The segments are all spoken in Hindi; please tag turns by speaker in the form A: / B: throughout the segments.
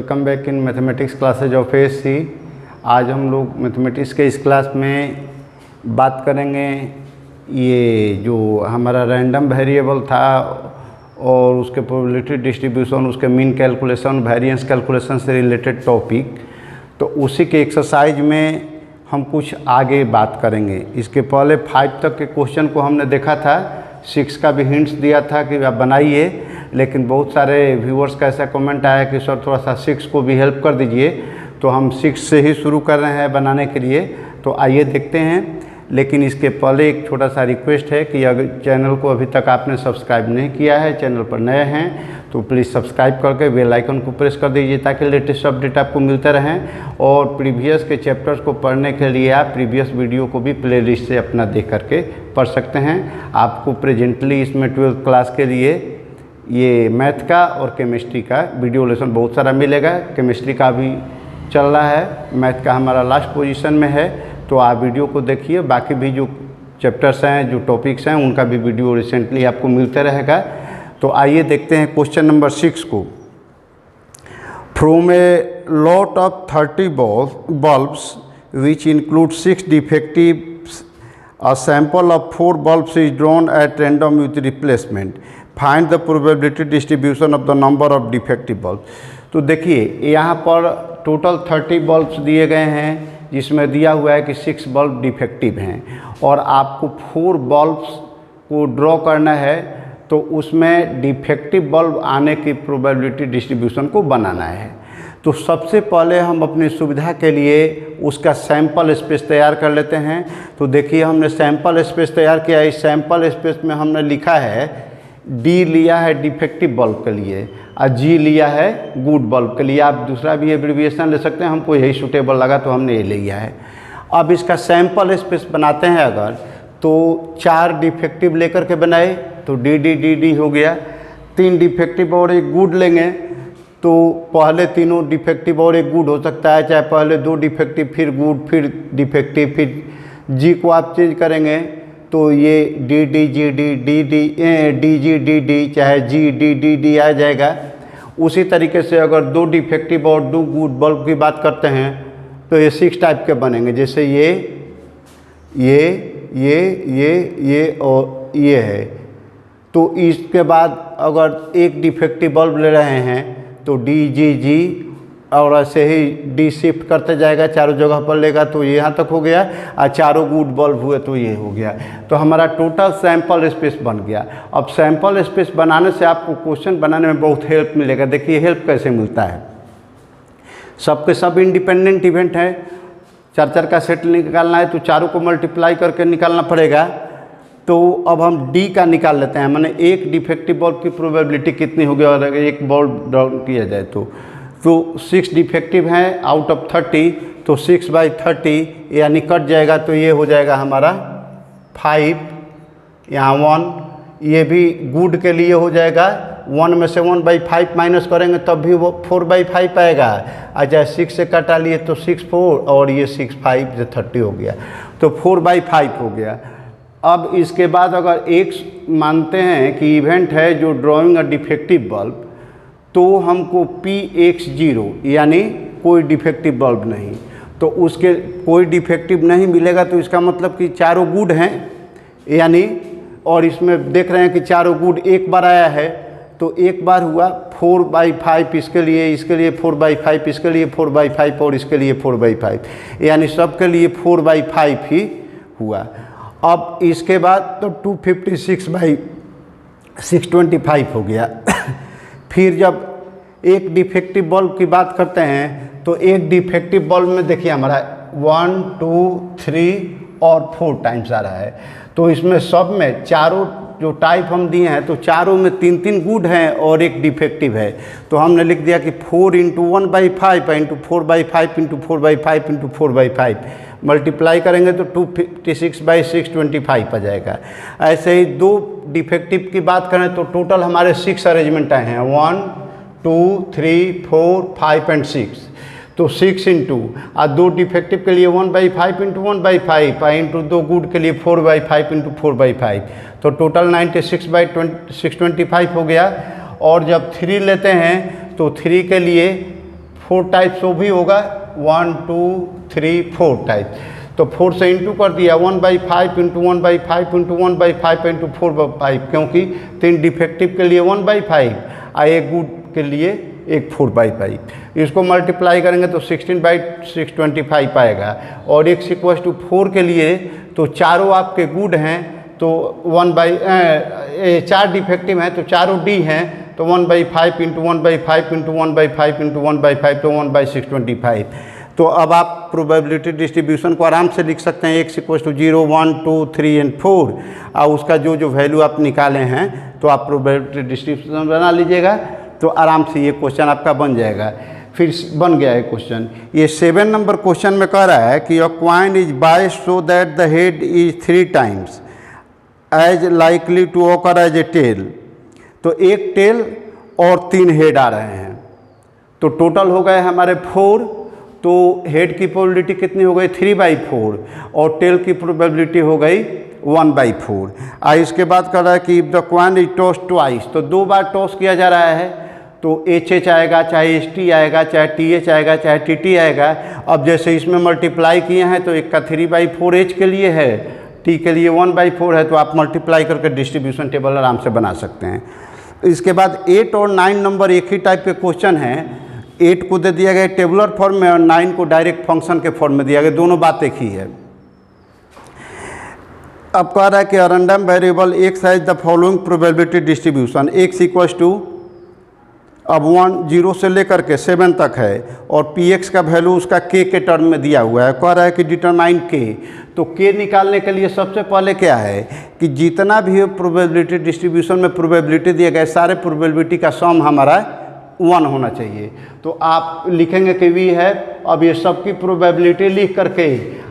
A: Welcome back in mathematics classes of ASC. आज हम लोग मैथमेटिक्स के इस क्लास में बात करेंगे ये जो हमारा रैंडम वेरिएबल था और उसके प्रोबेबिलिटी डिस्ट्रीब्यूशन, उसके मीन कैलकुलेशन, वेरिएंस कैलकुलेशन से रिलेटेड टॉपिक। तो उसी के एक्सरसाइज में हम कुछ आगे बात करेंगे। इसके पहले 5 तक के क्वेश्चन को हमने देखा था, 6 का भी हिंट्स दिया था कि आप बनाइए, लेकिन बहुत सारे व्यूअर्स का ऐसा कमेंट आया कि सर थोड़ा सा 6 को भी हेल्प कर दीजिए, तो हम 6 से ही शुरू कर रहे हैं बनाने के लिए। तो आइए देखते हैं, लेकिन इसके पहले एक छोटा सा रिक्वेस्ट है कि अगर चैनल को अभी तक आपने सब्सक्राइब नहीं किया है, चैनल पर नए हैं तो प्लीज़ सब्सक्राइब करके बेल आइकन को प्रेस कर दीजिए ताकि लेटेस्ट अपडेट आपको मिलते रहें। और प्रीवियस के चैप्टर्स को पढ़ने के लिए आप प्रीवियस वीडियो को भी प्लेलिस्ट से अपना देख करके पढ़ सकते हैं। आपको प्रेजेंटली इसमें 12th क्लास के लिए ये मैथ का और केमिस्ट्री का वीडियो लेसन बहुत सारा मिलेगा। केमिस्ट्री का भी चल रहा है, मैथ का हमारा लास्ट पोजीशन में है, तो आप वीडियो को देखिए। बाकी भी जो चैप्टर्स हैं, जो टॉपिक्स हैं, उनका भी वीडियो रिसेंटली आपको मिलते रहेगा। तो आइए देखते हैं क्वेश्चन नंबर 6 को। From a lot of 30 bulbs which include 6 defectives, a sample of 4 bulbs is drawn at random with replacement. Find the probability distribution of the number of defective bulbs. तो देखिए यहाँ पर टोटल 30 बल्ब्स दिए गए हैं, जिसमें दिया हुआ है कि 6 बल्ब डिफेक्टिव हैं और आपको 4 बल्ब्स को ड्रॉ करना है, तो उसमें डिफेक्टिव बल्ब आने की प्रोबेबिलिटी डिस्ट्रीब्यूशन को बनाना है। तो सबसे पहले हम अपनी सुविधा के लिए उसका सैंपल स्पेस तैयार कर लेते हैं। तो देखिए हमने सैंपल स्पेस तैयार किया। इस सैंपल स्पेस में हमने लिखा है डी लिया है डिफेक्टिव बल्ब के लिए और जी लिया है गुड बल्ब के लिए। आप दूसरा भी एब्रीविएशन ले सकते हैं, हमको यही सूटेबल लगा तो हमने ये लिया है। अब इसका सैंपल स्पेस बनाते हैं अगर, तो 4 डिफेक्टिव लेकर के बनाए तो डी डी डी डी हो गया। 3 डिफेक्टिव और एक गुड लेंगे तो पहले तीनों डिफेक्टिव और एक गुड हो सकता है, चाहे पहले 2 डिफेक्टिव फिर गुड फिर डिफेक्टिव, फिर जी को आप चेंज करेंगे तो ये D D G D D D D G D D चाहे जी डी डी डी आ जाएगा। उसी तरीके से अगर 2 डिफेक्टिव और 2 गुड बल्ब की बात करते हैं तो ये 6 टाइप के बनेंगे, जैसे ये और ये है। तो इसके बाद अगर एक डिफेक्टिव बल्ब ले रहे हैं तो डी जी जी और ऐसे ही डी शिफ्ट करते जाएगा, चारों जगह पर लेगा तो ये यहाँ तक हो गया, और चारों गुड बल्ब हुए तो ये हो गया। तो हमारा टोटल सैंपल स्पेस बन गया। अब सैंपल स्पेस बनाने से आपको क्वेश्चन बनाने में बहुत हेल्प मिलेगा। देखिए हेल्प कैसे मिलता है। सबके सब इंडिपेंडेंट इवेंट है, 4 का सेट निकालना है तो चारों को मल्टीप्लाई करके निकालना पड़ेगा। तो अब हम डी का निकाल लेते हैं, माने एक डिफेक्टिव बल्ब की प्रोबेबिलिटी कितनी होगी अगर एक बल्ब डाउन किया जाए तो 6 डिफेक्टिव हैं आउट ऑफ 30, तो 6/30 यानी कट जाएगा तो ये हो जाएगा हमारा 5, यहाँ 1, ये भी गुड के लिए हो जाएगा। 1 में से 1/5 माइनस करेंगे तब भी वो 4/5 आएगा। अच्छा 6 से कटा लिए तो 6 4 और ये 6 5 से 30 हो गया, तो 4/5 हो गया। अब इसके बाद अगर एक मानते हैं कि इवेंट है जो ड्राइंग अ डिफेक्टिव बल्ब, तो हमको PX0 यानी कोई डिफेक्टिव बल्ब नहीं, तो उसके कोई डिफेक्टिव नहीं मिलेगा। तो इसका मतलब कि चारों गुड हैं यानी, और इसमें देख रहे हैं कि चारों गुड एक बार आया है तो एक बार हुआ 4/5 इसके लिए 4/5 इसके लिए 4/5 और इसके लिए 4/5, यानी सबके लिए 4/5 ही हुआ। अब इसके बाद तो 256/625 हो गया। फिर जब एक डिफेक्टिव बल्ब की बात करते हैं तो एक डिफेक्टिव बल्ब में देखिए हमारा 1 2 3 और 4 टाइम्स आ रहा है। तो इसमें सब में चारों जो टाइप हम दिए हैं तो चारों में 3 गुड हैं और एक डिफेक्टिव है। तो हमने लिख दिया कि 4 × 1/5 × 4/5 × 4/5 × 4/5 मल्टीप्लाई करेंगे तो 256/625 आ जाएगा। ऐसे ही 2 डिफेक्टिव की बात करें तो टोटल हमारे 6 अरेंजमेंट आए हैं, 1 2 3 4 5 और 6। तो 6 इंटू और 2 डिफेक्टिव के लिए 1/5 × 1/5 इंटू 2 गुड के लिए 4/5 × 4/5, तो टोटल 96/625 हो गया। और जब 3 लेते हैं तो 3 के लिए 4 टाइप्स वो भी होगा, 1 2 3 4 टाइप। तो 4 से इंटू कर दिया, 1/5 इंटू 1/5 इंटू 1/5 इंटू 4/5, क्योंकि 3 डिफेक्टिव के लिए 1/5 और एक गुड के लिए एक 4/5। इसको मल्टीप्लाई करेंगे तो 16/625 आएगा। और x इक्वल टू 4 के लिए तो चारों आपके गुड हैं, तो 4 डिफेक्टिव हैं तो चारों डी हैं, तो 1/5 इंटू 1/5 इंटू 1/5 इंटू 1/5 तो 1/625। तो अब आप प्रोबेबिलिटी डिस्ट्रीब्यूशन को आराम से लिख सकते हैं, x इक्वल टू 0 1 2 3 एंड 4, और उसका जो जो वैल्यू आप निकाले हैं तो आप प्रोबेबिलिटी डिस्ट्रीब्यूशन बना लीजिएगा, तो आराम से ये क्वेश्चन आपका बन जाएगा। फिर बन गया है क्वेश्चन। ये 7 नंबर क्वेश्चन में कह रहा है कि a coin is biased so that the head is 3 times as likely to occur as a tail. तो एक टेल और 3 हेड आ रहे हैं, तो टोटल हो गए हमारे 4। तो हेड की प्रोबेबिलिटी कितनी हो गई 3/4 और टेल की प्रोबेबिलिटी हो गई 1/4। इसके बाद कह रहा है कि if the coin is toss twice, तो 2 बार टॉस किया जा रहा है, तो HH आएगा, चाहे ST आएगा, चाहे TH आएगा, चाहे TT आएगा। अब जैसे इसमें मल्टीप्लाई किए हैं तो एक का 3/4 H के लिए है, T के लिए 1/4 है, तो आप मल्टीप्लाई करके डिस्ट्रीब्यूशन टेबल आराम से बना सकते हैं। इसके बाद 8 और 9 नंबर एक ही टाइप के क्वेश्चन हैं। 8 को दे दिया गया टेबुलर फॉर्म में और 9 को डायरेक्ट फंक्शन के फॉर्म में दिया गया, दोनों बात एक ही है। अब कह रहा है कि random variable x has the following probability distribution, x equals to अब 1 0 से लेकर के 7 तक है, और px का वैल्यू उसका k के टर्म में दिया हुआ है। कह रहा है कि डिटरमाइन k, तो k निकालने के लिए सबसे पहले क्या है कि जितना भी प्रोबेबिलिटी डिस्ट्रीब्यूशन में प्रोबेबिलिटी दिया गया है, सारे प्रोबेबिलिटी का सम हमारा 1 होना चाहिए। तो आप लिखेंगे कि v है, अब ये सबकी प्रोबेबिलिटी लिख करके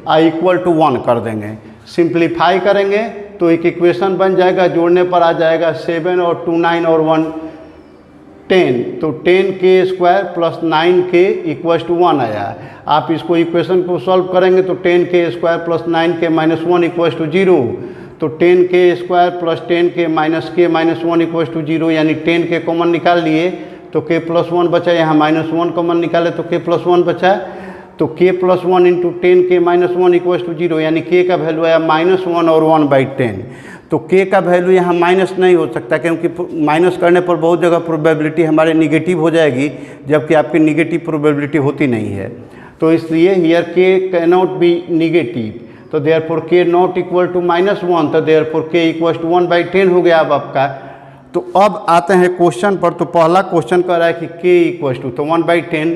A: i इक्वल टू 1 कर देंगे, सिंप्लीफाई करेंगे तो एक इक्वेशन बन जाएगा, जोड़ने पर आ जाएगा 7 और 2 9 और 1 10, तो 10k² plus 9k equals to 1 आया। आप इसको इक्वेशन को सॉल्व करेंगे तो 10k² plus 9k minus 1 equals to 0, तो 10k² plus 10k minus k minus 1 equals to 0, यानी 10k कॉमन निकाल लिए तो k प्लस 1 बचा, यहाँ -1 कॉमन निकाले तो k प्लस 1 बचा, तो k plus 1 into 10k minus 1 equals to 0, यानी k का वैल्यू आया -1 और 1/10। तो k का वैल्यू यहाँ माइनस नहीं हो सकता, क्योंकि माइनस करने पर बहुत जगह प्रोबेबिलिटी हमारे निगेटिव हो जाएगी, जबकि आपकी निगेटिव प्रोबेबिलिटी होती नहीं है। तो इसलिए here k cannot be negative, तो therefore k not equal to -1, तो देयरफॉर k इक्वल्स टू 1/10 हो गया अब आपका। तो अब आते हैं क्वेश्चन पर। तो पहला क्वेश्चन कह रहा है कि k इक्वल्स टू, तो 1/10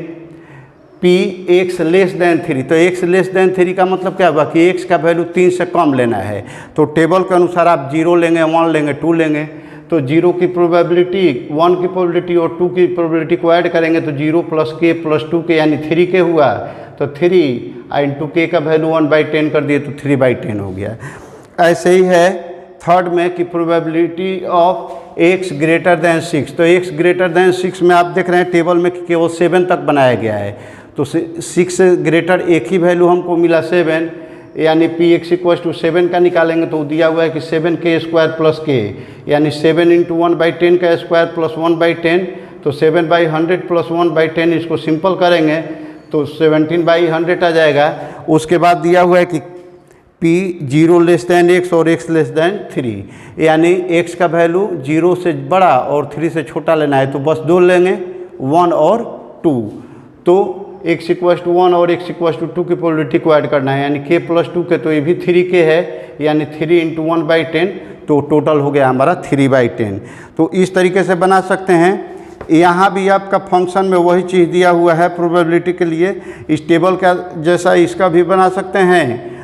A: p x लेस देन 3, तो x लेस देन 3 का मतलब क्या हुआ कि x का वैल्यू 3 से कम लेना है। तो टेबल के अनुसार आप 0 लेंगे, 1 लेंगे, 2 लेंगे, तो 0 की प्रोबेबिलिटी, 1 की प्रोबेबिलिटी और 2 की प्रोबेबिलिटी को ऐड करेंगे तो 0 प्लस k प्लस 2k यानी 3k हुआ, तो 3 इंटू k का वैल्यू 1/10 कर दिए तो 3/10 हो गया। ऐसे ही है थर्ड में कि probability of x greater than 6, तो x ग्रेटर देन 6 में आप देख रहे हैं टेबल में कि केवल 7 तक बनाया गया है, तो 6 से ग्रेटर एक ही वैल्यू हमको मिला 7, यानी px इक्वल्स टू 7 का निकालेंगे तो दिया हुआ है कि 7k² प्लस k, यानी 7 इंटू 1/10 का स्क्वायर प्लस 1/10, तो 7/100 प्लस 1/10, इसको सिंपल करेंगे तो 17/100 आ जाएगा। उसके बाद दिया हुआ है कि p 0 लेस दैन x और x लेस दैन 3, यानी x का वैल्यू 0 से बड़ा और 3 से छोटा लेना है, तो बस 2 लेंगे, 1 और 2, तो x इक्वल्स टू 1 और x इक्वल्स टू 2 की प्रोबेबिलिटी को ऐड करना है, यानी k प्लस 2k, तो ये भी 3k है, यानी 3 इंटू 1/10, तो टोटल हो गया हमारा 3/10। तो इस तरीके से बना सकते हैं। यहाँ भी आपका फंक्शन में वही चीज़ दिया हुआ है प्रोबेबिलिटी के लिए, इस टेबल का जैसा इसका भी बना सकते हैं।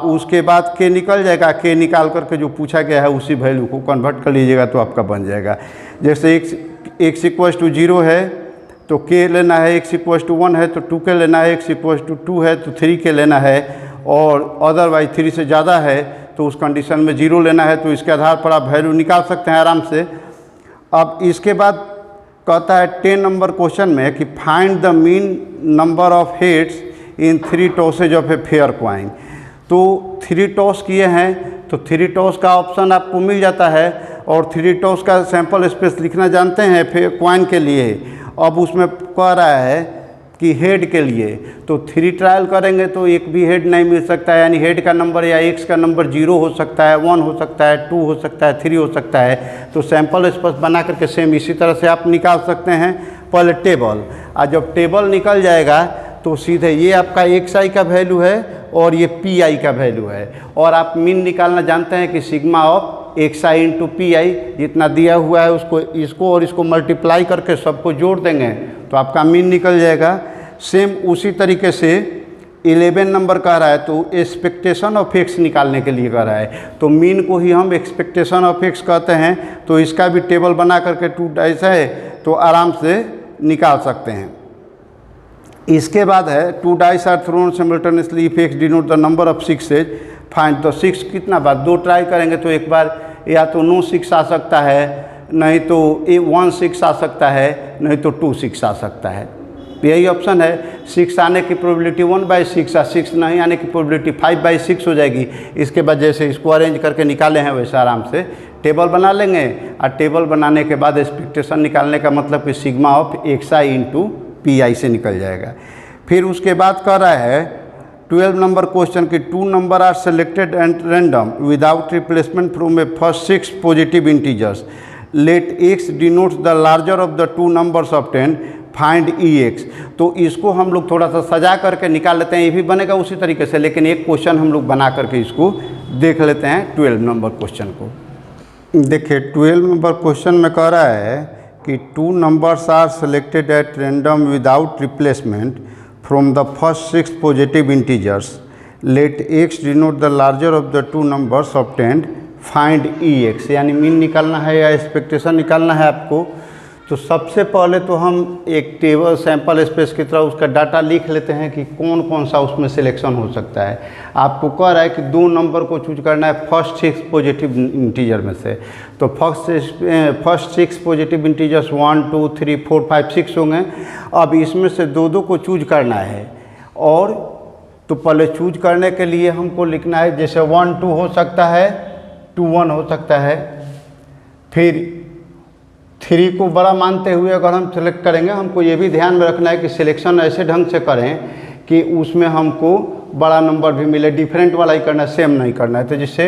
A: उसके बाद k निकल जाएगा, k निकाल करके जो पूछा गया है उसी वैल्यू को कन्वर्ट कर लीजिएगा तो आपका बन जाएगा। जैसे x इक्वल्स टू 0 है तो k लेना है, x इक्वल्स टू 1 है तो 2k लेना है, x इक्वल्स टू 2 है तो 3k लेना है, और अदरवाइज 3 से ज़्यादा है तो उस कंडीशन में 0 लेना है। तो इसके आधार पर आप वैल्यू निकाल सकते हैं आराम से। अब इसके बाद कहता है 10 नंबर क्वेश्चन में कि find the mean number of heads in 3 tosses of a fair coin. तो 3 टॉस किए हैं तो 3 टॉस का ऑप्शन आपको मिल जाता है, और 3 टॉस का सैंपल स्पेस लिखना जानते हैं क्वाइन के लिए। अब उसमें कह रहा है कि हेड के लिए तो 3 ट्रायल करेंगे तो एक भी हेड नहीं मिल सकता है, यानी हेड का नंबर या एक्स का नंबर 0 हो सकता है, 1 हो सकता है, 2 हो सकता है, 3 हो सकता है। तो सैंपल स्पेस बना करके सेम इसी तरह से आप निकाल सकते हैं पहले टेबल, और जब टेबल निकल जाएगा तो सीधे ये आपका XI का वैल्यू है और ये PI का वैल्यू है, और आप मीन निकालना जानते हैं कि sigma of XI into PI जितना दिया हुआ है उसको इसको और इसको मल्टीप्लाई करके सबको जोड़ देंगे तो आपका मीन निकल जाएगा। सेम उसी तरीके से 11 नंबर कह रहा है तो एक्सपेक्टेशन ऑफ एक्स निकालने के लिए कह रहा है, तो मीन को ही हम एक्सपेक्टेशन ऑफ एक्स कहते हैं। तो इसका भी टेबल बना करके 2 डाइस है तो आराम से निकाल सकते हैं। इसके बाद है 2 dice are thrown simultaneously if x denote the number of 6 find. तो 6 कितना बार 2 ट्राई करेंगे तो एक बार या तो 9 6 आ सकता है, नहीं तो 1 6 आ सकता है, नहीं तो 2 6 आ सकता है। यही ऑप्शन है। 6 आने की प्रोबेबिलिटी 1/6 और 6 नहीं आने की प्रोबेबिलिटी 5/6 हो जाएगी। इसके बाद जैसे इसको अरेंज करके निकाले हैं वैसे आराम से टेबल बना लेंगे, और टेबल बनाने के बाद एक्सपेक्टेशन निकालने का मतलब कि sigma of XI into PI से निकल जाएगा। फिर उसके बाद कह रहा है 12 नंबर क्वेश्चन की 2 number are selected and random without replacement from a first 6 positive integers, let x denotes the larger of the 2 numbers obtained, find EX। तो इसको हम लोग थोड़ा सा सजा करके निकाल लेते हैं, ये भी बनेगा उसी तरीके से, लेकिन एक क्वेश्चन हम लोग बना करके इसको देख लेते हैं 12 नंबर क्वेश्चन को। देखिए 12 नंबर क्वेश्चन में कह रहा है कि 2 numbers are selected at random without replacement from the first 6 positive integers, let x denote the larger of the 2 numbers obtained, find EX। यानी मीन निकालना है या एक्सपेक्टेशन निकालना है आपको। तो सबसे पहले तो हम एक टेबल सैंपल स्पेस की तरह उसका डाटा लिख लेते हैं कि कौन कौन सा उसमें सिलेक्शन हो सकता है। आपको कह रहा है कि 2 नंबर को चूज करना है फर्स्ट 6 पॉजिटिव इंटीजर में से, तो फर्स्ट 6 पॉजिटिव इंटीजर्स 1 2 3 4 5 6 होंगे। अब इसमें से 2 को चूज करना है, और तो पहले चूज करने के लिए हमको लिखना है जैसे 1 2 हो सकता है, 2 1 हो सकता है। फिर 3 को बड़ा मानते हुए अगर हम सेलेक्ट करेंगे, हमको ये भी ध्यान में रखना है कि सिलेक्शन ऐसे ढंग से करें कि उसमें हमको बड़ा नंबर भी मिले, डिफरेंट वाला ही करना है, सेम नहीं करना है। तो जिससे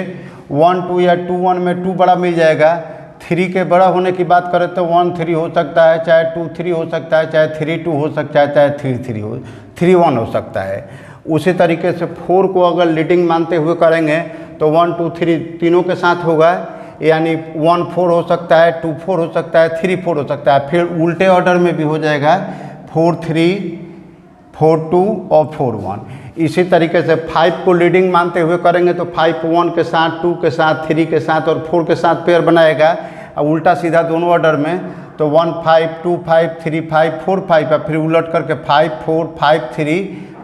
A: 1 2 या 2 1 में 2 बड़ा मिल जाएगा। 3 के बड़ा होने की बात करें तो 1 3 हो सकता है, चाहे 2 3 हो सकता है, चाहे 3 2 हो सकता है, चाहे 3 1 हो सकता है। उसी तरीके से 4 को अगर लीडिंग मानते हुए करेंगे तो 1 2 3 तीनों के साथ होगा, यानी 1 4 हो सकता है, 2 4 हो सकता है, 3 4 हो सकता है। फिर उल्टे ऑर्डर में भी हो जाएगा 4 3 4 2 और 4 1। इसी तरीके से 5 को लीडिंग मानते हुए करेंगे तो 5 1 के साथ, 2 के साथ, 3 के साथ और 4 के साथ पेयर बनाएगा, और उल्टा सीधा दोनों ऑर्डर में तो 1 5 2 5 3 5 4 5 है। फिर उलट करके 5 4 5 3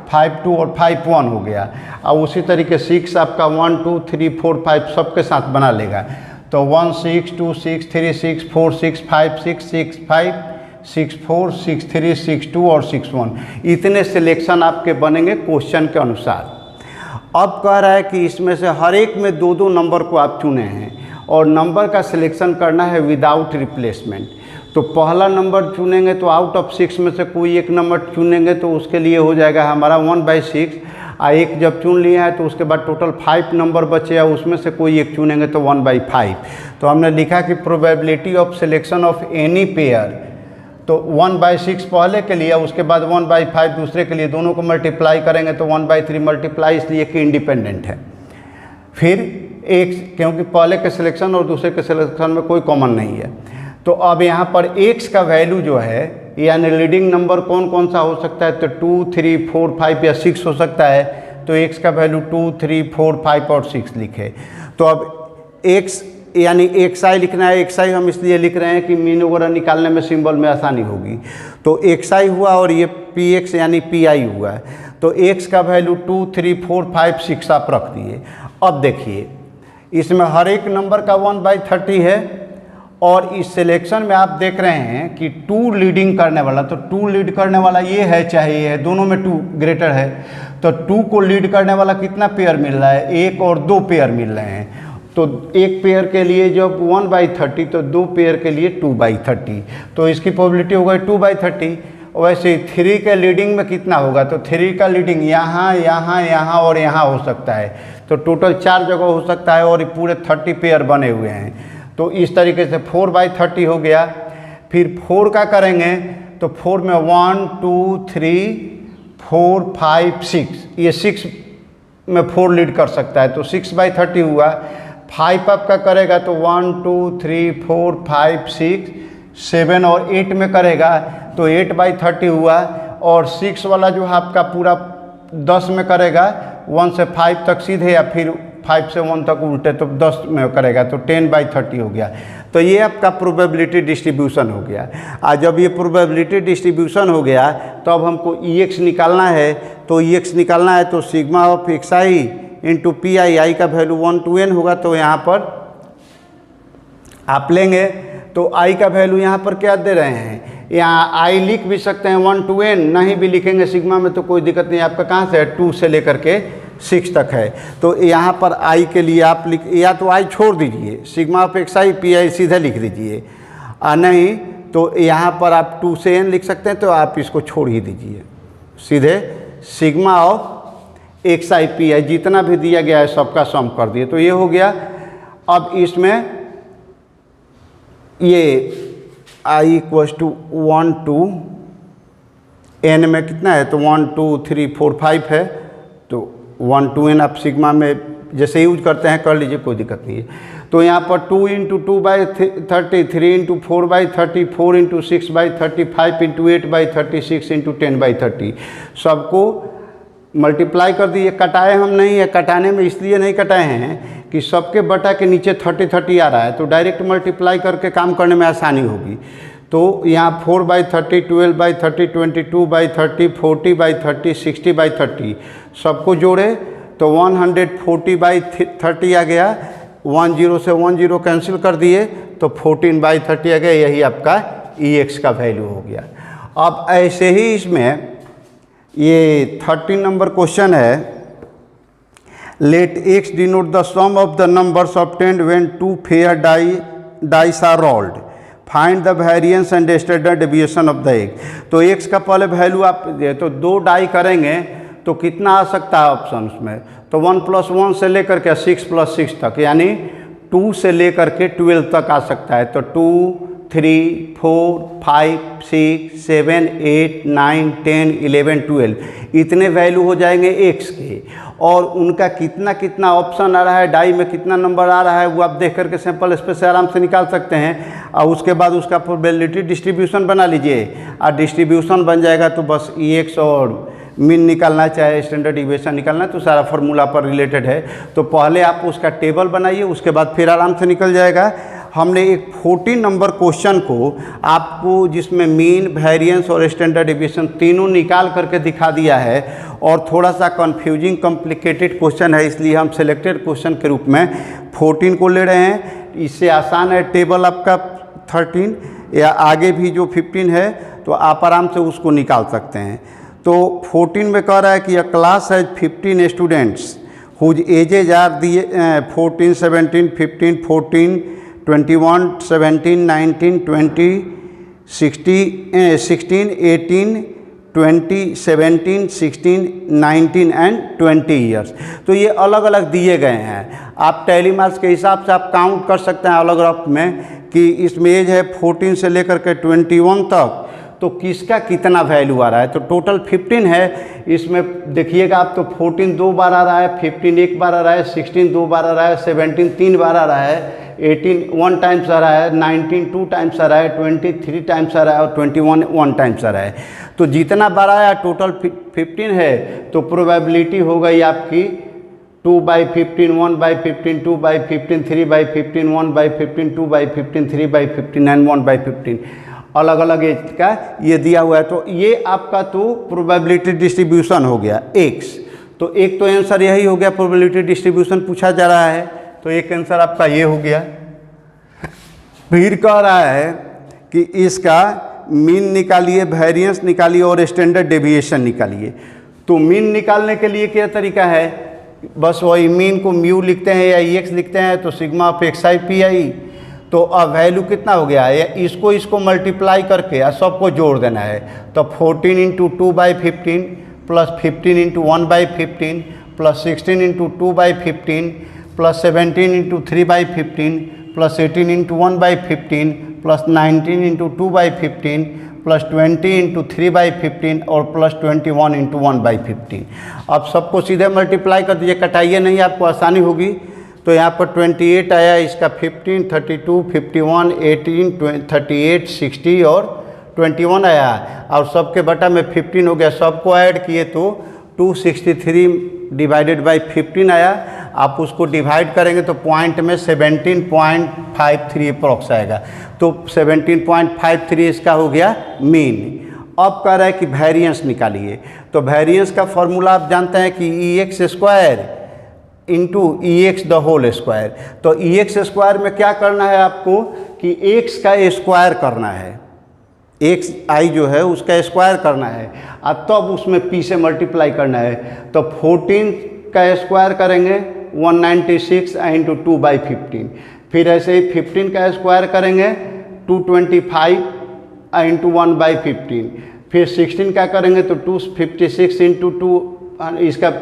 A: 5 2 और 5 1 हो गया। और उसी तरीके 6 आपका 1 2 3 4 5 सबके साथ बना लेगा, तो 1 6 2 6 3 6 4 6 5 6 6 5 6 4 6 3 6 2 और 6 1। इतने सिलेक्शन आपके बनेंगे क्वेश्चन के अनुसार। अब कह रहा है कि इसमें से हर एक में 2 नंबर को आप चुने हैं और नंबर का सिलेक्शन करना है विदाउट रिप्लेसमेंट। तो पहला नंबर चुनेंगे तो आउट ऑफ 6 में से कोई एक नंबर चुनेंगे तो उसके लिए हो जाएगा हमारा 1/6। एक जब चुन लिया है तो उसके बाद टोटल 5 नंबर बचे हैं, उसमें से कोई एक चुनेंगे तो 1/5। तो हमने लिखा कि probability of selection of any pair, तो 1/6 पहले के लिए, उसके बाद 1/5 दूसरे के लिए, दोनों को मल्टीप्लाई करेंगे तो 1/3 मल्टीप्लाई, इसलिए कि इंडिपेंडेंट है। फिर एक, क्योंकि पहले के सिलेक्शन और दूसरे के सिलेक्शन में कोई कॉमन नहीं है, तो अब यहाँ पर x का वैल्यू जो है, यानी लीडिंग नंबर कौन कौन सा हो सकता है, तो 2 3 4 5 या 6 हो सकता है। तो x का वैल्यू 2 3 4 5 और 6 लिखे। तो अब x यानी XI लिखना है। XI हम इसलिए लिख रहे हैं कि मीन वगैरह निकालने में सिंबल में आसानी होगी। तो XI हुआ और ये PX यानी PI हुआ है। तो x का वैल्यू 2 3 4 5 6 आप रख दिए। अब देखिए इसमें हर एक नंबर का 1/30 है, और इस सिलेक्शन में आप देख रहे हैं कि 2 लीडिंग करने वाला, तो 2 लीड करने वाला ये है चाहे ये है, दोनों में 2 ग्रेटर है। तो 2 को लीड करने वाला कितना पेयर मिल रहा है, 1 और 2 पेयर मिल रहे हैं। तो एक पेयर के लिए जब 1/30 तो 2 पेयर के लिए 2/30, तो इसकी प्रोबेबिलिटी हो गई 2/30। वैसे ही 3 के लीडिंग में कितना होगा, तो 3 का लीडिंग यहाँ यहाँ यहाँ और यहाँ हो सकता है, तो टोटल 4 जगह हो सकता है और ये पूरे 30 पेयर बने हुए हैं। तो इस तरीके से 4/30 हो गया। फिर 4 का करेंगे तो 4 में 1 2 3 4 5 6, ये 6 में 4 लीड कर सकता है, तो 6/30 हुआ। 5 आपका करेगा तो 1 2 3 4 5 6 7 और 8 में करेगा तो 8/30 हुआ। और 6 वाला जो है आपका पूरा 10 में करेगा, 1 से 5 तक सीधे या फिर 5 से 1 तक उल्टे, तो 10 में करेगा तो 10/30 हो गया। तो ये आपका प्रोबेबिलिटी डिस्ट्रीब्यूशन हो गया। आज जब ये प्रोबेबिलिटी डिस्ट्रीब्यूशन हो गया तो अब हमको EX निकालना है। तो EX निकालना है तो sigma of XI into PI, आई का वैल्यू 1 to n होगा, तो यहाँ पर आप लेंगे तो I का वैल्यू यहाँ पर क्या दे रहे हैं, यहाँ I लिख भी सकते हैं 1 to n, नहीं भी लिखेंगे सिग्मा में तो कोई दिक्कत नहीं। आपका कहाँ से है, 2 से लेकर के 6 तक है। तो यहाँ पर I के लिए आप लिख, या तो I छोड़ दीजिए, सिग्मा ऑफ XI PI सीधे लिख दीजिए, और नहीं तो यहाँ पर आप 2 से n लिख सकते हैं, तो आप इसको छोड़ ही दीजिए, सीधे सिग्मा ऑफ XI PI जितना भी दिया गया है सबका सम कर दिए, तो ये हो गया। अब इसमें ये I = 1 to n में कितना है, तो 1 2 3 4 5 है, तो 1 to n आप सिग्मा में जैसे यूज करते हैं कर लीजिए, कोई दिक्कत नहीं है। तो यहाँ पर 2 × 2/30, 3 × 4/30, 4 × 6/30, 5 × 8/30, 6 × 10/30 सबको मल्टीप्लाई कर दिए। कटाए हम नहीं है, कटाने में इसलिए नहीं कटाए हैं कि सबके बटा के नीचे 30 आ रहा है, तो डायरेक्ट मल्टीप्लाई करके काम करने में आसानी होगी। तो यहाँ 4/30, 12/30, 22/30, 40/30, 60/30 सबको जोड़े तो 140/30 आ गया। 10 से 10 कैंसिल कर दिए तो 14/30 आ गया। यही आपका EX का वैल्यू हो गया। अब ऐसे ही इसमें ये 13 नंबर क्वेश्चन है, let X denote the sum of the numbers obtained when 2 fair dice are rolled, find the variance and standard deviation of the X। तो X का पहले वैल्यू आप तो 2 डाई करेंगे तो कितना आ सकता है ऑप्शन उसमें, तो 1 + 1 से लेकर के 6 + 6 तक, यानी 2 से लेकर के 12 तक आ सकता है। तो 2 3 4 5 6 7 8 9 10 11 12 इतने वैल्यू हो जाएंगे X के। और उनका कितना कितना ऑप्शन आ रहा है, डाई में कितना नंबर आ रहा है, वो आप देख करके सैंपल स्पेस से आराम से निकाल सकते हैं। और उसके बाद उसका प्रोबेबिलिटी डिस्ट्रीब्यूशन बना लीजिए, और डिस्ट्रीब्यूशन बन जाएगा तो बस EX और मीन निकालना चाहे स्टैंडर्ड डिविएशन निकालना, तो सारा फार्मूला पर रिलेटेड है। तो पहले आप उसका टेबल बनाइए, उसके बाद फिर आराम से निकल जाएगा। हमने एक 14 नंबर क्वेश्चन को आपको जिसमें मीन, वेरिएंस और स्टैंडर्ड डिविएशन तीनों निकाल करके दिखा दिया है, और थोड़ा सा कंफ्यूजिंग कॉम्प्लिकेटेड क्वेश्चन है, इसलिए हम सिलेक्टेड क्वेश्चन के रूप में 14 को ले रहे हैं। इससे आसान है टेबल आपका 13, या आगे भी जो 15 है तो आप आराम से उसको निकाल सकते हैं। तो 14 में कह रहा है कि a class has 15 students whose ages are दिए 14 17 15 14 21 17 19 20 16 18 20 17 16 19 एंड 20 ईयर्स। तो ये अलग अलग दिए गए हैं। आप टैली मार्क्स के हिसाब से आप काउंट कर सकते हैं अलग अलग में कि इसमें एज है 14 से लेकर के 21 तक, तो किसका कितना वैल्यू आ रहा है। तो टोटल 15 है। इसमें देखिएगा आप तो 14 2 बार आ रहा है, 15 1 बार आ रहा है, 16 2 बार आ रहा है, 17 3 बार आ रहा है, 18 1 टाइम्स आ रहा है, 19 2 टाइम्स आ रहा है, 20 3 टाइम्स आ रहा है, और 21 1 टाइम्स आ रहा है। तो जितना बार आया टोटल 15 है, तो प्रोबेबिलिटी हो गई आपकी 2/15 1/15 2/15 3/15 1/15 2/15 3/15 एंड 1/15 अलग अलग एज का ये दिया हुआ है। तो ये आपका तो प्रोबेबिलिटी डिस्ट्रीब्यूशन हो गया X। तो एक तो आंसर यही हो गया, प्रोबेबिलिटी डिस्ट्रीब्यूशन पूछा जा रहा है, तो एक आंसर आपका ये हो गया। फिर कह रहा है कि इसका मीन निकालिए, वेरिएंस निकालिए और स्टैंडर्ड डेविएशन निकालिए। तो मीन निकालने के लिए क्या तरीका है, बस वही मीन को म्यू लिखते हैं या EX लिखते हैं, तो सिग्मा ऑफ XI PI। तो अब वैल्यू कितना हो गया है, इसको इसको मल्टीप्लाई करके या सबको जोड़ देना है। तो 14 into 2/15 plus 15 into 1/15 plus 16 into 2/15 plus 17 into 3/15 plus 18 into 1/15 plus 19 into 2/15 plus 20 into 3/15 और प्लस 21 इंटू 1/15। अब सबको सीधे मल्टीप्लाई कर दीजिए, कटाइए नहीं, आपको आसानी होगी। तो यहाँ पर 28 आया, इसका 15, 32, 51, 18, 38, 60 और 21 आया, और सबके बटा में 15 हो गया। सबको ऐड किए तो 263 डिवाइडेड बाई 15 आया। आप उसको डिवाइड करेंगे तो पॉइंट में 17.53 अप्रॉक्स आएगा। तो 17.53 इसका हो गया मीन। अब कह रहा है कि वेरिएंस निकालिए। तो वेरिएंस का फॉर्मूला आप जानते हैं कि EX square into EX the whole square. तो EX स्क्वायर में क्या करना है आपको कि x का स्क्वायर करना है, x i जो है उसका स्क्वायर करना है, और तब उसमें p से मल्टीप्लाई करना है। तो 14 का स्क्वायर करेंगे 196 इंटू 2/15, फिर ऐसे ही 15 का स्क्वायर करेंगे 225 इंटू 1/15, फिर 16 का करेंगे तो 256 इंटू 2, इसका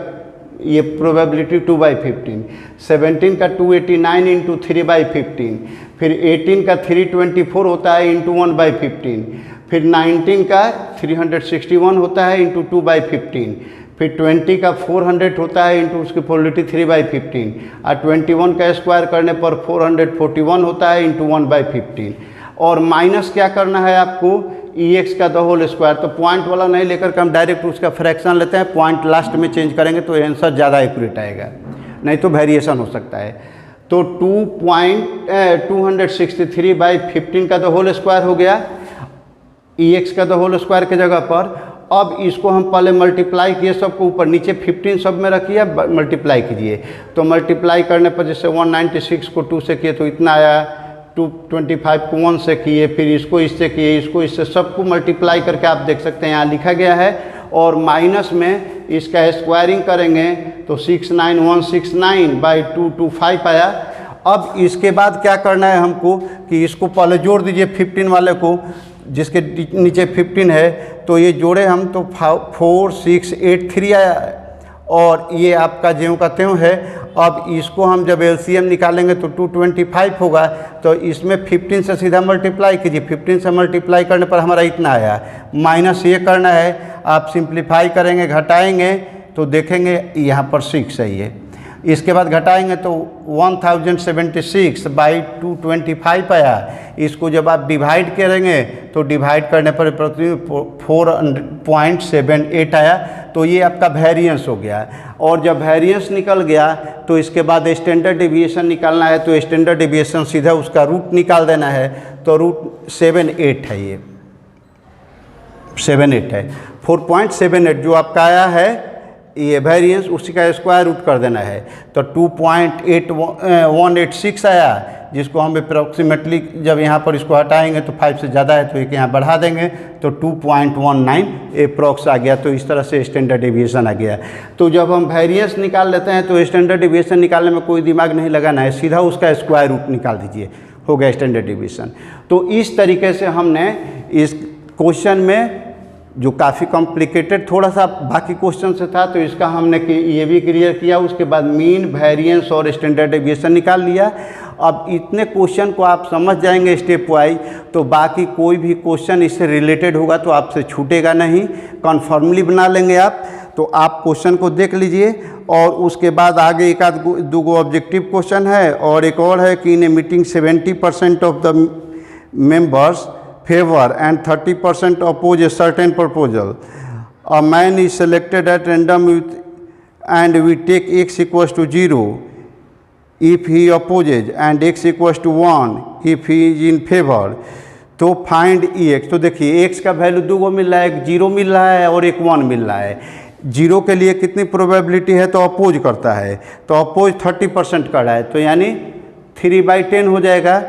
A: ये प्रोबेबिलिटी 2/15, 17 का 289 इंटू 3/15, फिर 18 का 324 होता है इंटू 1/15, फिर 19 का 361 होता है इंटू 2/15, फिर 20 का 400 होता है इंटू उसकी प्रोबेबिलिटी 3/15, और 21 का स्क्वायर करने पर 441 होता है इंटू 1/15। और माइनस क्या करना है आपको, EX का द होल स्क्वायर। तो पॉइंट वाला नहीं लेकर के हम डायरेक्ट उसका फ्रैक्शन लेते हैं, पॉइंट लास्ट में चेंज करेंगे तो आंसर ज़्यादा एक्यूरेट आएगा, नहीं तो वेरिएशन हो सकता है। तो 263/15 का द होल स्क्वायर हो गया EX का द होल स्क्वायर के जगह पर। अब इसको हम पहले मल्टीप्लाई किए, सबको ऊपर नीचे 15 सब में रखिए, मल्टीप्लाई कीजिए। तो मल्टीप्लाई करने पर जैसे 196 को 2 से किए तो इतना आया, 225 को 1 से किए, फिर इसको इससे किए, इसको इससे, सबको मल्टीप्लाई करके आप देख सकते हैं यहाँ लिखा गया है। और माइनस में इसका स्क्वायरिंग करेंगे तो 69169/225 आया। अब इसके बाद क्या करना है हमको कि इसको पहले जोड़ दीजिए 15 वाले को, जिसके नीचे 15 है, तो ये जोड़े हम तो 4683 आया, और ये आपका ज्यों का त्यों है। अब इसको हम जब LCM निकालेंगे तो 225 होगा, तो इसमें 15 से सीधा मल्टीप्लाई कीजिए, 15 से मल्टीप्लाई करने पर हमारा इतना आया। माइनस ये करना है, आप सिंप्लीफाई करेंगे, घटाएंगे तो देखेंगे यहाँ पर 6 है ये। इसके बाद घटाएंगे तो 1076/225 आया। इसको जब आप डिवाइड करेंगे तो डिवाइड करने पर 4.78 आया। तो ये आपका वेरिएंस हो गया। और जब वेरिएंस निकल गया तो इसके बाद स्टैंडर्ड डेविएशन निकालना है। तो स्टैंडर्ड डेविएशन सीधा उसका रूट निकाल देना है। तो रूट 78 है, ये 78 है। 4.78 जो आपका आया है ये वेरिएंस, उसी का स्क्वायर रूट कर देना है। तो 2.186 आया, जिसको हम अप्रॉक्सीमेटली जब यहाँ पर इसको हटाएंगे तो 5 से ज़्यादा है तो एक यहाँ बढ़ा देंगे तो 2.19 अप्रॉक्स आ गया। तो इस तरह से स्टैंडर्ड डेविएशन आ गया। तो जब हम वेरिएंस निकाल लेते हैं तो स्टैंडर्ड डेविएशन निकालने में कोई दिमाग नहीं लगाना है, सीधा उसका स्क्वायर रूट निकाल दीजिए, हो गया स्टैंडर्ड डेविएशन। तो इस तरीके से हमने इस क्वेश्चन में, जो काफ़ी कॉम्प्लिकेटेड थोड़ा सा बाकी क्वेश्चन से था, तो इसका हमने ये भी क्लियर किया। उसके बाद मीन, वेरिएंस और स्टैंडर्ड डेविएशन निकाल लिया। अब इतने क्वेश्चन को आप समझ जाएंगे स्टेप वाइज, तो बाकी कोई भी क्वेश्चन इससे रिलेटेड होगा तो आपसे छूटेगा नहीं, कन्फर्मली बना लेंगे आप। तो आप क्वेश्चन को देख लीजिए, और उसके बाद आगे एक आध दो ऑब्जेक्टिव क्वेश्चन है, और एक और है कि in a meeting 70% of the members favor and 30% oppose a certain proposal. A man is selected at random and we take x equals to 0 if he opposes and x equals to 1 if he is in favor. तो फाइंड EX। तो देखिए x का वैल्यू 2 मिल रहा है, एक 0 मिल रहा है और एक 1 मिल रहा है। 0 के लिए कितनी प्रोबेबिलिटी है, तो अपोज करता है, तो अपोज 30% कर रहा है, तो यानी 3/10 हो जाएगा।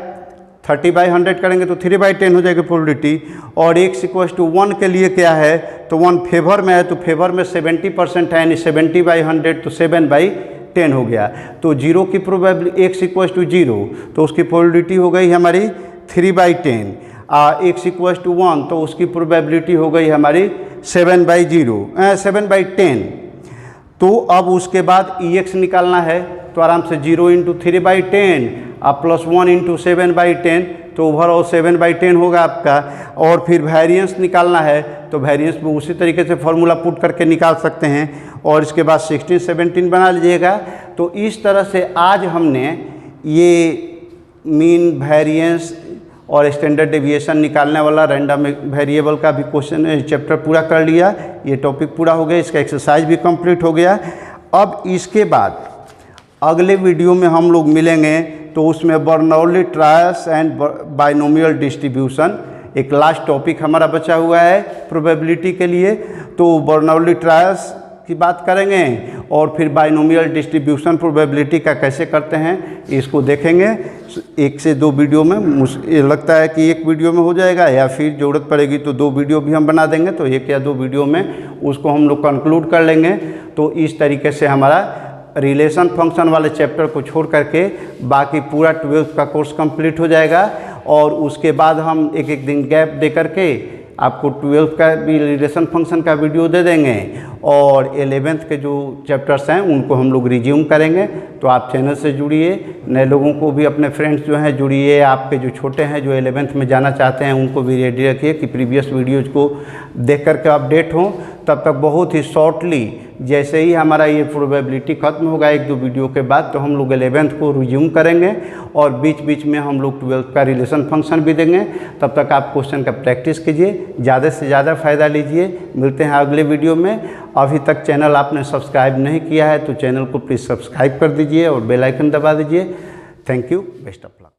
A: 30/100 करेंगे तो 3/10 हो जाएगी प्रोबेबिलिटी। और x इक्वल टू 1 के लिए क्या है, तो 1 फेवर में है, तो फेवर में 70% है, यानी 70/100 तो 7/10 10 हो गया। तो 0 की प्रोबेबिलिटी x इक्वल टू 0 तो उसकी प्रोबेबिलिटी हो गई हमारी 3/10। x इक्वल टू 1 तो उसकी प्रोबेबिलिटी हो गई हमारी 7/10। तो अब उसके बाद ex निकालना है तो आराम से 0 × 3/10 प्लस 1 × 7/10 तो ओवरऑल 7/10 होगा आपका। और फिर वेरिएंस निकालना है तो वेरिएंस में उसी तरीके से फॉर्मूला पुट करके निकाल सकते हैं और इसके बाद 16 17 बना लीजिएगा। तो इस तरह से आज हमने ये मीन, वेरिएंस और स्टैंडर्ड डेविएशन निकालने वाला रैंडम वेरिएबल का भी क्वेश्चन चैप्टर पूरा कर लिया। ये टॉपिक पूरा हो गया, इसका एक्सरसाइज भी कंप्लीट हो गया। अब इसके बाद अगले वीडियो में हम लोग मिलेंगे तो उसमें Bernoulli trials and binomial distribution एक लास्ट टॉपिक हमारा बचा हुआ है प्रोबेबिलिटी के लिए। तो बर्नौली ट्रायल्स की बात करेंगे और फिर बाइनोमियल डिस्ट्रीब्यूशन प्रोबेबिलिटी का कैसे करते हैं इसको देखेंगे। 1 से 2 वीडियो में मुझे लगता है कि 1 वीडियो में हो जाएगा या फिर ज़रूरत पड़ेगी तो 2 वीडियो भी हम बना देंगे। तो 1 या 2 वीडियो में उसको हम लोग कंक्लूड कर लेंगे। तो इस तरीके से हमारा रिलेशन फंक्शन वाले चैप्टर को छोड़ करके बाकी पूरा 12th का कोर्स कंप्लीट हो जाएगा। और उसके बाद हम एक दिन गैप दे करके आपको 12th का भी रिलेशन फंक्शन का वीडियो दे देंगे और 11th के जो चैप्टर्स हैं उनको हम लोग रिज्यूम करेंगे। तो आप चैनल से जुड़िए, नए लोगों को भी, अपने फ्रेंड्स जो हैं जुड़िए, आपके जो छोटे हैं जो 11th में जाना चाहते हैं उनको भी रेडी रखिए कि प्रीवियस वीडियोज़ को देख करके अपडेट हों। तब तक बहुत ही शॉर्टली जैसे ही हमारा ये प्रोबेबिलिटी ख़त्म होगा 1-2 वीडियो के बाद तो हम लोग 11th को रिज्यूम करेंगे और बीच बीच में हम लोग 12th का रिलेशन फंक्शन भी देंगे। तब तक आप क्वेश्चन का प्रैक्टिस कीजिए, ज़्यादा से ज़्यादा फ़ायदा लीजिए। मिलते हैं अगले वीडियो में। अभी तक चैनल आपने सब्सक्राइब नहीं किया है तो चैनल को प्लीज़ सब्सक्राइब कर दीजिए और बेल आइकन दबा दीजिए। Thank you, best of luck.